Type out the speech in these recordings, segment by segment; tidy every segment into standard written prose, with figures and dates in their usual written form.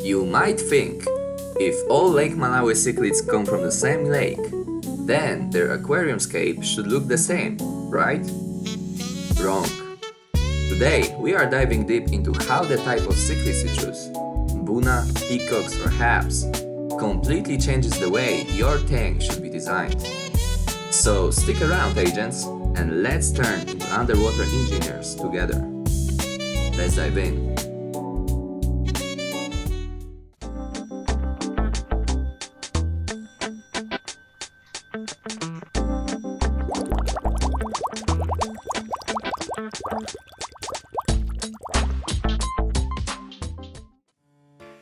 You might think, if all Lake Malawi cichlids come from the same lake, then their aquarium scape should look the same, right? Wrong. Today, we are diving deep into how the type of cichlids you choose, Mbuna, Peacocks or Haps, completely changes the way your tank should be designed. So stick around, agents, and let's turn into underwater engineers together. Let's dive in.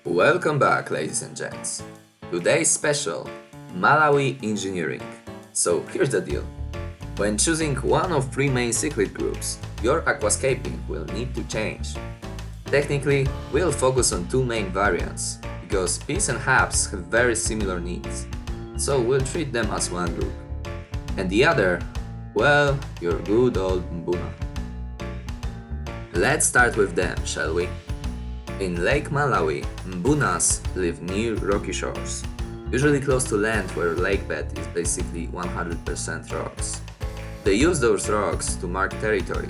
Welcome back, ladies and gents. Today's special, Malawi engineering. So here's the deal. When choosing one of three main cichlid groups, your aquascaping will need to change. Technically, we'll focus on two main variants, because Peace and Haps have very similar needs, so we'll treat them as one group. And the other, well, your good old Mbuna. Let's start with them, shall we? In Lake Malawi, Mbunas live near rocky shores, usually close to land where lake bed is basically 100% rocks. They use those rocks to mark territory,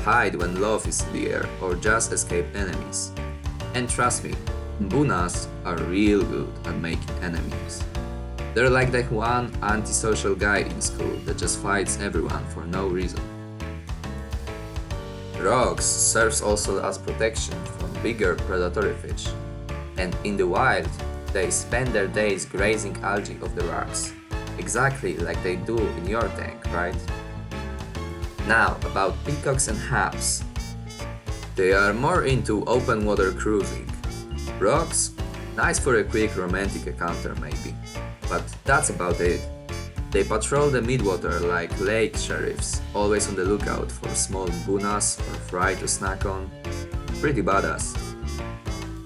hide when love is in the air, or just escape enemies. And trust me, Mbunas are real good at making enemies. They're like that one antisocial guy in school that just fights everyone for no reason. Rocks serves also as protection from bigger predatory fish, and in the wild, they spend their days grazing algae of the rocks, exactly like they do in your tank, right? Now about Peacocks and Haps. They are more into open water cruising. Rocks, nice for a quick romantic encounter maybe, but that's about it. They patrol the midwater like lake sheriffs, always on the lookout for small Mbunas or fry to snack on. Pretty badass.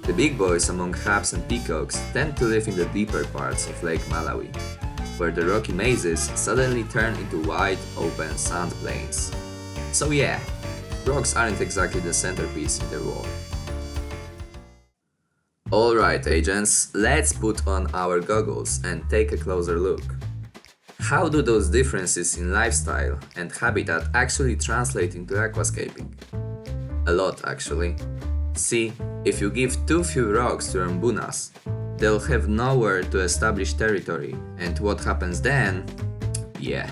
The big boys among Haps and Peacocks tend to live in the deeper parts of Lake Malawi, where the rocky mazes suddenly turn into wide open sand plains. So yeah, rocks aren't exactly the centerpiece in their world. Alright agents, let's put on our goggles and take a closer look. How do those differences in lifestyle and habitat actually translate into aquascaping? A lot actually. See, if you give too few rocks to your Mbunas, they'll have nowhere to establish territory, and what happens then? Yeah.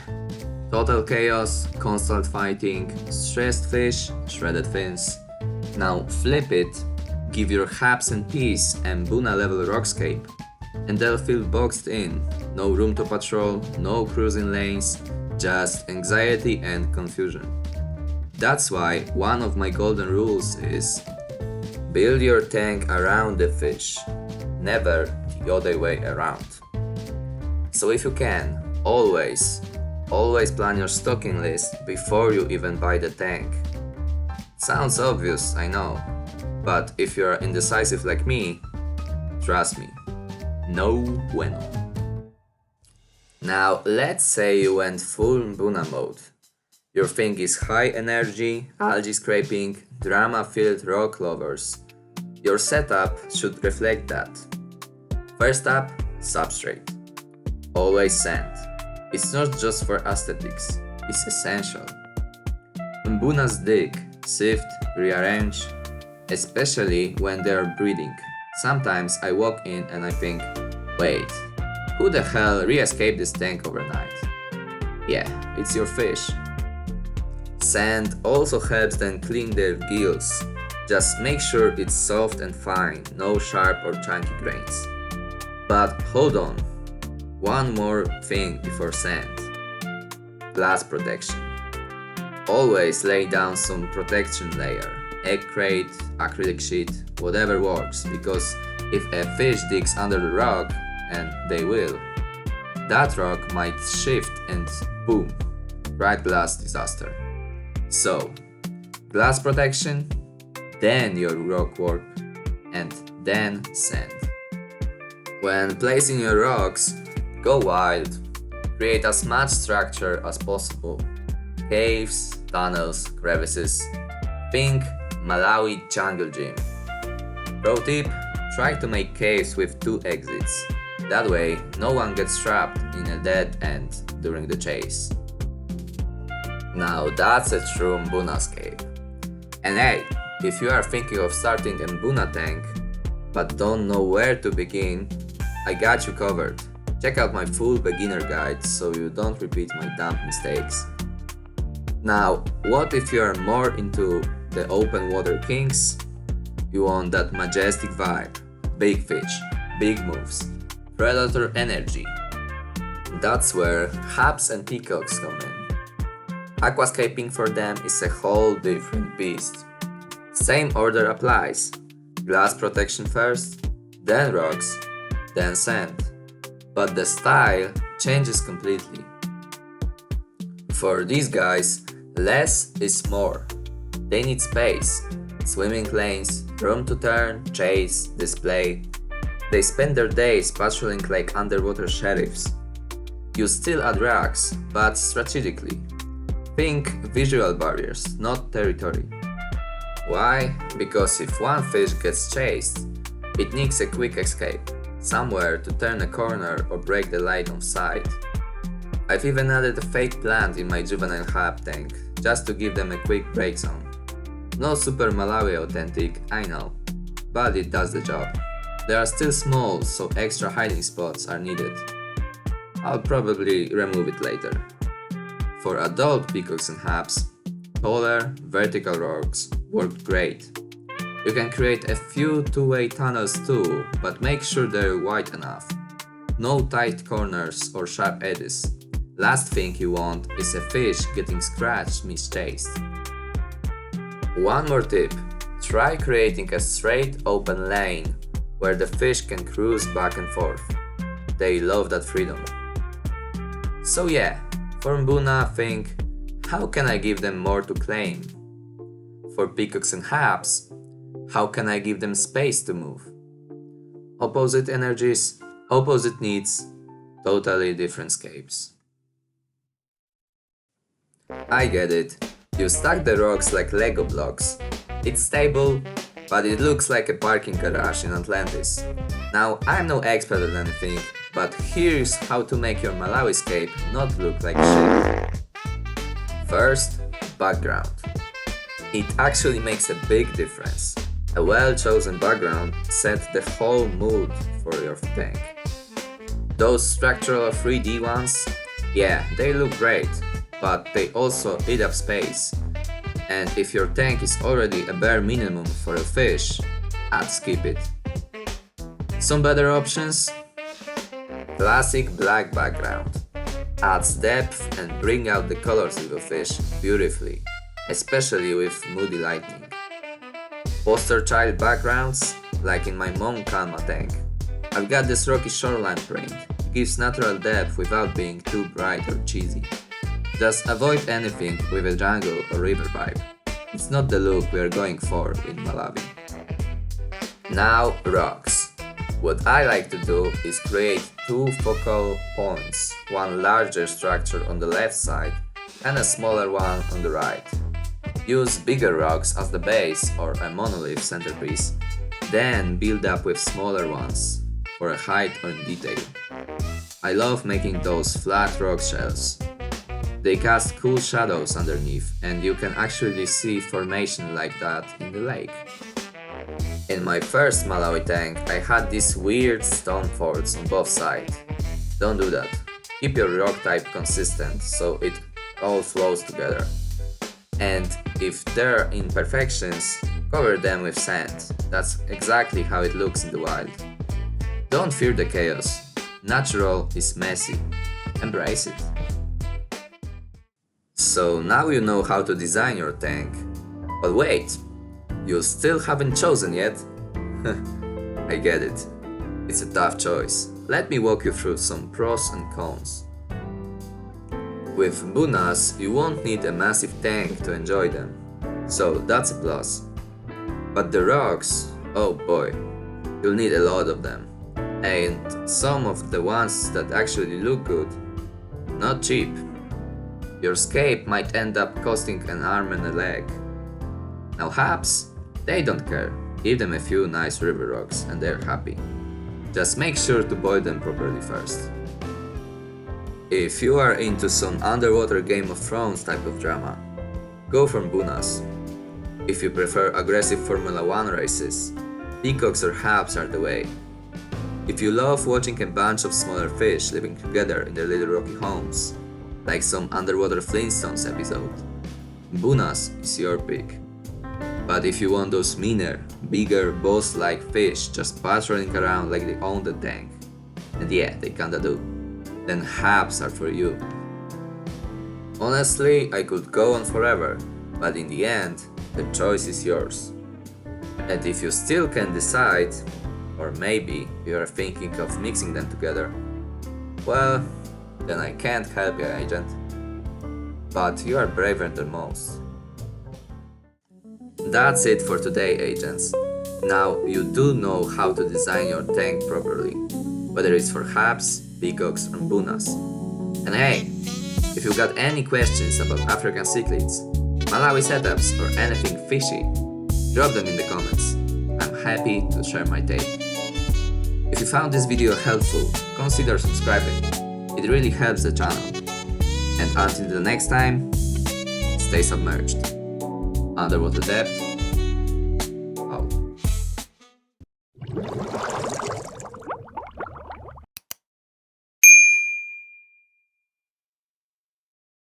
Total chaos, constant fighting, stressed fish, shredded fins. Now flip it, give your Haps and Peace a Mbuna level rockscape, and they'll feel boxed in, no room to patrol, no cruising lanes, just anxiety and confusion. That's why one of my golden rules is build your tank around the fish, never the other way around. So if you can, always plan your stocking list before you even buy the tank. Sounds obvious, I know, but if you're indecisive like me, trust me, no bueno. Now let's say you went full Mbuna mode. Your thing is high energy, algae scraping, drama-filled rock lovers. Your setup should reflect that. First up, substrate. Always sand. It's not just for aesthetics, it's essential. Mbunas dig, sift, rearrange, especially when they are breeding. Sometimes I walk in and I think, wait, who the hell re-escaped this tank overnight? Yeah, it's your fish. Sand also helps them clean their gills. Just make sure it's soft and fine, no sharp or chunky grains. But hold on, one more thing before sand. Glass protection. Always lay down some protection layer, egg crate, acrylic sheet, whatever works, because if a fish digs under the rock, and they will, that rock might shift and boom, right glass disaster. So, glass protection, then your rock work, and then sand. When placing your rocks, go wild. Create as much structure as possible. Caves, tunnels, crevices. Think Malawi jungle gym. Pro tip, try to make caves with 2 exits. That way, no one gets trapped in a dead end during the chase. Now that's a true Mbunas cave. And hey, if you are thinking of starting a Mbuna tank, but don't know where to begin, I got you covered. Check out my full beginner guide so you don't repeat my dumb mistakes. Now, what if you are more into the open water kings? You want that majestic vibe, big fish, big moves, predator energy. That's where Haps and Peacocks come in. Aquascaping for them is a whole different beast. Same order applies. Glass protection first, then rocks, then sand. But the style changes completely. For these guys, less is more. They need space, swimming lanes, room to turn, chase, display. They spend their days patrolling like underwater sheriffs. You still add rocks, but strategically. Think visual barriers, not territory. Why? Because if one fish gets chased, it needs a quick escape, somewhere to turn a corner or break the line of sight. I've even added a fake plant in my juvenile hab tank, just to give them a quick break zone. No super Malawi authentic, I know, but it does the job. They are still small, so extra hiding spots are needed. I'll probably remove it later. For adult peacocks and haps, taller, vertical rocks work great. You can create a few two-way tunnels too, but make sure they're wide enough. No tight corners or sharp edges. Last thing you want is a fish getting scratched mischased. One more tip, try creating a straight open lane where the fish can cruise back and forth. They love that freedom. So yeah, for Mbuna think, how can I give them more to claim? For peacocks and haps, how can I give them space to move? Opposite energies, opposite needs, totally different scapes. I get it, you stack the rocks like Lego blocks. It's stable, but it looks like a parking garage in Atlantis. Now, I'm no expert at anything, but here's how to make your Malawi scape not look like shit. First, background. It actually makes a big difference. A well-chosen background sets the whole mood for your tank. Those structural 3D ones, yeah, they look great, but they also eat up space. And if your tank is already a bare minimum for a fish, I'd skip it. Some better options? Classic black background. Adds depth and bring out the colors of the fish beautifully, especially with moody lighting. Poster child backgrounds, like in my Mom Calma tank. I've got this rocky shoreline print, it gives natural depth without being too bright or cheesy. Just avoid anything with a jungle or river vibe. It's not the look we are going for in Malawi. Now rocks. What I like to do is create 2 focal points, one larger structure on the left side and a smaller one on the right. Use bigger rocks as the base or a monolith centerpiece, then build up with smaller ones for a height and detail. I love making those flat rock shells. They cast cool shadows underneath and you can actually see formation like that in the lake. In my first Malawi tank, I had these weird stone forts on both sides. Don't do that. Keep your rock type consistent so it all flows together. And if there are imperfections, cover them with sand. That's exactly how it looks in the wild. Don't fear the chaos. Natural is messy. Embrace it. So now you know how to design your tank. But wait, you still haven't chosen yet? I get it. It's a tough choice. Let me walk you through some pros and cons. With Mbunas, you won't need a massive tank to enjoy them, so that's a plus. But the rocks, oh boy, you'll need a lot of them. And some of the ones that actually look good, not cheap. Your scape might end up costing an arm and a leg. Now Haps, they don't care. Give them a few nice river rocks and they're happy. Just make sure to boil them properly first. If you are into some underwater Game of Thrones type of drama, go for Mbunas. If you prefer aggressive Formula 1 races, Peacocks or Haps are the way. If you love watching a bunch of smaller fish living together in their little rocky homes, like some Underwater Flintstones episode, Mbunas is your pick. But if you want those meaner, bigger, boss-like fish just patrolling around like they own the tank, and yeah, they kinda do, then Haps are for you. Honestly, I could go on forever, but in the end, the choice is yours. And if you still can't decide, or maybe you are thinking of mixing them together, well, then I can't help you, agent. But you are braver than most. That's it for today, agents. Now you do know how to design your tank properly, whether it's for Haps, Peacocks or Mbunas. And hey, if you got any questions about African Cichlids, Malawi setups or anything fishy, drop them in the comments. I'm happy to share my take. If you found this video helpful, consider subscribing. It really helps the channel. And until the next time, stay submerged. Underwater depth